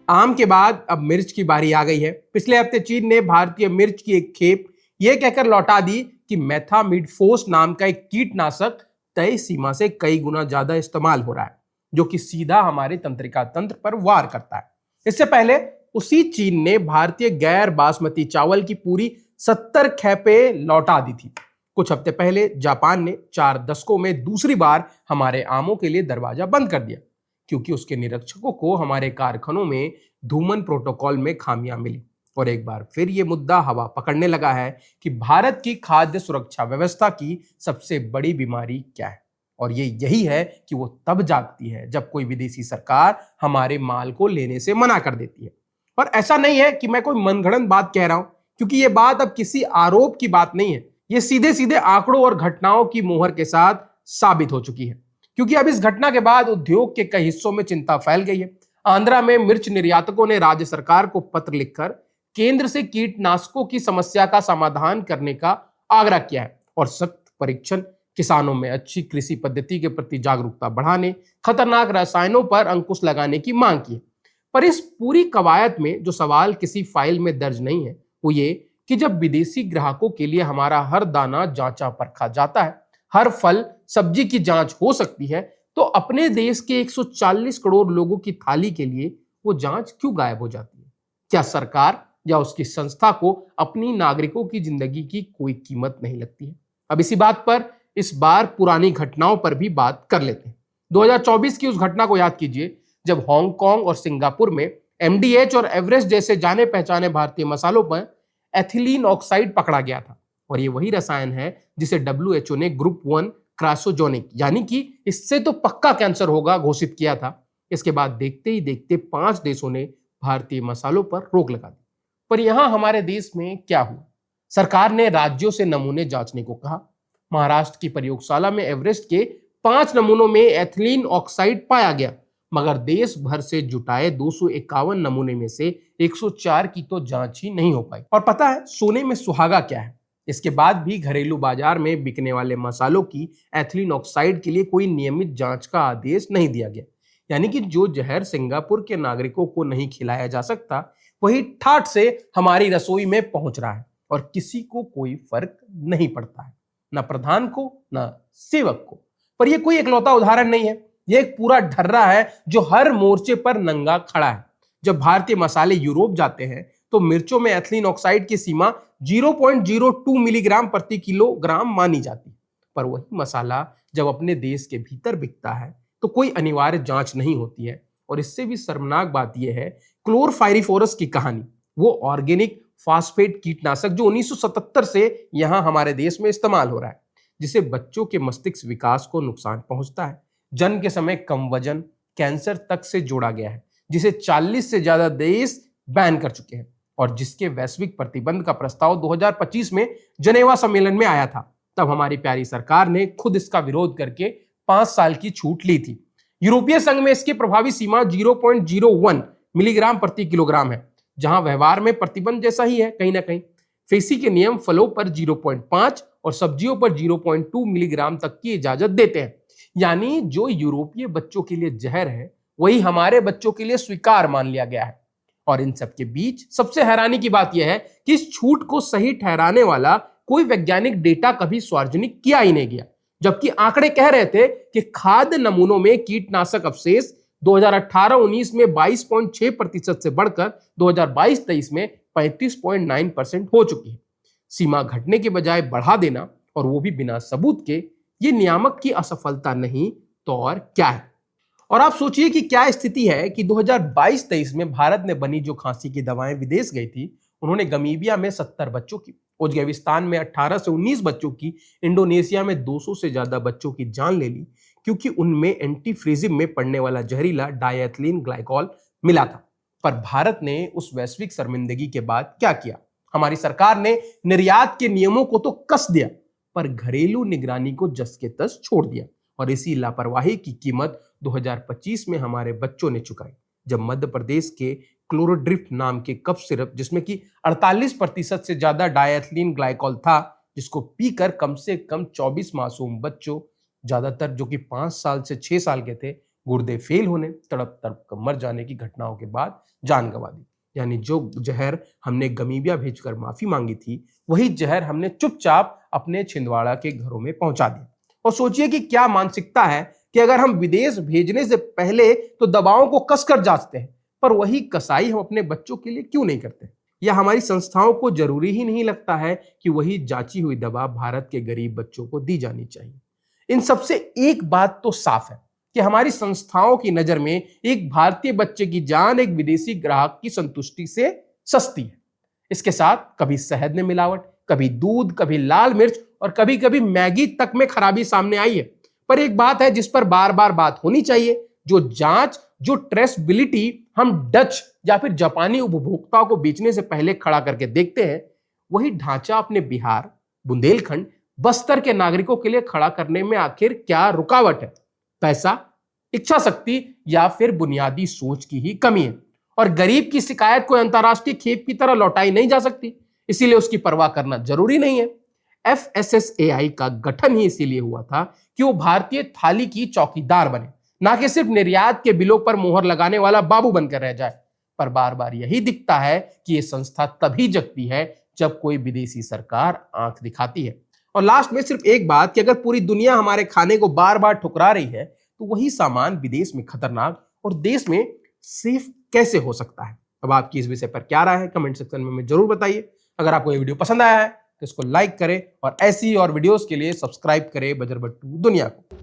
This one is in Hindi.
आम के बाद अब मिर्च की बारी आ गई है। पिछले हफ्ते चीन ने भारतीय मिर्च की एक खेप यह कहकर लौटा दी कि मेथामिडफोस नाम का एक कीटनाशक तय सीमा से कई गुना ज्यादा इस्तेमाल हो रहा है, जो कि सीधा हमारे तंत्रिका तंत्र पर वार करता है। इससे पहले उसी चीन ने भारतीय गैर बासमती चावल की पूरी 70 खेपें लौटा दी थी। कुछ हफ्ते पहले जापान ने 4 दशकों में दूसरी बार हमारे आमों के लिए दरवाजा बंद कर दिया, क्योंकि उसके निरीक्षकों को हमारे कारखानों में धूमन प्रोटोकॉल में खामियां मिली। और एक बार फिर ये मुद्दा हवा पकड़ने लगा है कि भारत की खाद्य सुरक्षा व्यवस्था की सबसे बड़ी बीमारी क्या है। और ये यही है कि वो तब जागती है जब कोई विदेशी सरकार हमारे माल को लेने से मना कर देती है। और ऐसा नहीं है कि मैं कोई मनगढ़ंत बात कह रहा हूं, क्योंकि ये बात अब किसी आरोप की बात नहीं है। ये सीधे सीधे आंकड़ों और घटनाओं की मोहर के साथ साबित हो चुकी है। क्योंकि अब इस घटना के बाद उद्योग के कई हिस्सों में चिंता फैल गई है। आंध्रा में मिर्च निर्यातकों ने राज्य सरकार को पत्र लिखकर केंद्र से कीटनाशकों की समस्या का समाधान करने का आग्रह किया है और सख्त परीक्षण, किसानों में अच्छी कृषि पद्धति के प्रति जागरूकता बढ़ाने, खतरनाक रसायनों पर अंकुश लगाने की मांग की है। पर इस पूरी कवायद में जो सवाल किसी फाइल में दर्ज नहीं है, वो ये कि जब विदेशी ग्राहकों के लिए हमारा हर दाना जांचा परखा जाता है, हर फल सब्जी की जांच हो सकती है, तो अपने देश के 140 करोड़ लोगों की थाली के लिए वो जांच क्यों गायब हो जाती है? क्या सरकार या उसकी संस्था को अपनी नागरिकों की जिंदगी की कोई कीमत नहीं लगती है? अब इसी बात पर इस बार पुरानी घटनाओं पर भी बात कर लेते हैं। 2024 की उस घटना को याद कीजिए जब हांगकांग और सिंगापुर में एमडीएच और एवरेस्ट जैसे जाने पहचाने भारतीय मसालों पर एथिलीन ऑक्साइड पकड़ा गया था। और ये वही रसायन है जिसे डब्ल्यूएचओ ने ग्रुप 1 क्रासोजोनिक, यानी कि इससे तो पक्का कैंसर होगा, घोषित किया था। इसके बाद देखते ही देखते 5 देशों ने भारतीय मसालों पर रोक लगा दी। पर यहां हमारे देश में क्या हुआ? सरकार ने राज्यों से नमूने जांचने को कहा। महाराष्ट्र की प्रयोगशाला में एवरेस्ट के 5 नमूनों में एथिलीन ऑक्साइड पाया गया, मगर देश भर से जुटाए 251 नमूने में से 104 की तो जांच ही नहीं हो पाई। और पता है सोने में सुहागा क्या है? इसके बाद भी घरेलू बाजार में बिकने वाले मसालों की एथिलीन ऑक्साइड के लिए कोई नियमित जांच का आदेश नहीं दिया गया। यानी कि जो जहर सिंगापुर के नागरिकों को नहीं खिलाया जा सकता, वही ठाठ से हमारी रसोई में पहुंच रहा है और किसी को कोई फर्क नहीं पड़ता है, ना प्रधान को ना सेवक को। पर यह कोई इकलौता उदाहरण नहीं है, यह एक पूरा ढर्रा है जो हर मोर्चे पर नंगा खड़ा है। जब भारतीय मसाले यूरोप जाते हैं तो मिर्चों में एथिलीन ऑक्साइड की सीमा 0.02 मिलीग्राम प्रति किलोग्राम मानी जाती है। पर वही मसाला जब अपने देश के भीतर बिकता है तो कोई अनिवार्य जांच नहीं होती है। और इससे भी शर्मनाक बात यह है क्लोरफायरिफोरस की कहानी, वो ऑर्गेनिक फास्फेट कीटनाशक जो 1977 से यहां हमारे देश में इस्तेमाल हो रहा है, जिसे बच्चों के मस्तिष्क विकास को नुकसान पहुंचता है, जन्म के समय कम वजन, कैंसर तक से जोड़ा गया है, जिसे 40 से ज्यादा देश बैन कर चुके हैं और जिसके वैश्विक प्रतिबंध का प्रस्ताव 2025 में जनेवा सम्मेलन में आया था। तब हमारी प्यारी सरकार ने खुद इसका विरोध करके 5 साल की छूट ली थी। यूरोपीय संघ में इसकी प्रभावी सीमा 0.01 मिलीग्राम प्रति किलोग्राम है, जहां व्यवहार में प्रतिबंध जैसा ही है कहीं ना कहीं। फेसी के नियम फलों पर 0.5 और सब्जियों पर 0.2 मिलीग्राम तक की इजाजत देते हैं। यानी जो यूरोपीय बच्चों के लिए जहर है, वही हमारे बच्चों के लिए स्वीकार मान लिया गया है। और इन सब के बीच सबसे हैरानी की बात यह है कि इस छूट को सही ठहराने वाला कोई वैज्ञानिक डेटा कभी सार्वजनिक किया ही नहीं गया, जबकि आंकड़े कह रहे थे कि खाद्य नमूनों में कीटनाशक अवशेष 2018-19 में 22.6% से बढ़कर 2022-23 में 35.9% हो चुकी है। सीमा घटने के बजाय बढ़ा देना, और वो भी बिना सबूत के, ये नियामक की असफलता नहीं तो और क्या है? और आप सोचिए कि क्या स्थिति है कि 2022-23 में भारत ने बनी जो खांसी की दवाएं विदेश गई थी, उन्होंने गमीबिया में 70 बच्चों की, उज्बेकिस्तान में 18 से 19 बच्चों की, इंडोनेशिया में 200 से ज्यादा बच्चों की जान ले ली, क्योंकि उनमें एंटीफ्रीजिम में पड़ने वाला जहरीला डायएथिलीन ग्लाइकॉल मिला था। पर भारत ने उस वैश्विक शर्मिंदगी के बाद क्या किया? हमारी सरकार ने निर्यात के नियमों को तो कस दिया, पर घरेलू निगरानी को जस के तस छोड़ दिया। और इसी लापरवाही की कीमत 2025 में हमारे बच्चों ने चुकाई, जब मध्य प्रदेश के क्लोरोड्रिफ्ट नाम के कफ सिरप, जिसमें कि 48% से ज्यादा डायएथिलीन ग्लाइकॉल था, जिसको पीकर कम से कम 24 मासूम बच्चों, ज्यादातर जो कि 5 साल से 6 साल के थे, गुर्दे फेल होने, तड़प तड़प कर मर जाने की घटनाओं के बाद जान गंवा दी। यानी जो जहर हमने गमीबिया भेजकर माफी मांगी थी, वही जहर हमने चुपचाप अपने छिंदवाड़ा के घरों में पहुंचा दिया। और सोचिए कि क्या मानसिकता है कि अगर हम विदेश भेजने से पहले तो दवाओं को कसकर जांचते हैं, पर वही कसाई हम अपने बच्चों के लिए क्यों नहीं करते? या हमारी संस्थाओं को जरूरी ही नहीं लगता है कि वही जांची हुई दवा भारत के गरीब बच्चों को दी जानी चाहिए? इन सबसे एक बात तो साफ है कि हमारी संस्थाओं की नजर में एक भारतीय बच्चे की जान एक विदेशी ग्राहक की संतुष्टि से सस्ती है। इसके साथ कभी शहद में मिलावट, कभी दूध, कभी लाल मिर्च और कभी कभी मैगी तक में खराबी सामने आई है। पर एक बात है जिस पर बार बार बात होनी चाहिए, जो जांच, जो ट्रेसबिलिटी हम डच या फिर जापानी उपभोक्ताओं को बेचने से पहले खड़ा करके देखते हैं, वही ढांचा अपने बिहार, बुंदेलखंड, बस्तर के नागरिकों के लिए खड़ा करने में आखिर क्या रुकावट है? पैसा, इच्छा शक्ति या फिर बुनियादी सोच की ही कमी है? और गरीब की शिकायत कोई अंतरराष्ट्रीय खेप की तरह लौटाई नहीं जा सकती, इसीलिए उसकी परवाह करना जरूरी नहीं है। FSSAI का गठन ही इसीलिए हुआ था कि वो भारतीय थाली की चौकीदार बने, ना कि सिर्फ निर्यात के बिलों पर मोहर लगाने वाला बाबू बनकर रह जाए। पर बार बार यही दिखता है कि ये संस्था तभी जगती है जब कोई विदेशी सरकार आंख दिखाती है। और लास्ट में सिर्फ एक बात कि अगर पूरी दुनिया हमारे खाने को बार बार ठुकरा रही है, तो वही सामान विदेश में खतरनाक और देश में सेफ कैसे हो सकता है? अब आपकी इस विषय पर क्या राय है, कमेंट सेक्शन में जरूर बताइए। अगर आपको ये वीडियो पसंद आया है तो इसको लाइक करें और ऐसी और वीडियोस के लिए सब्सक्राइब करें बजरबट्टू दुनिया को।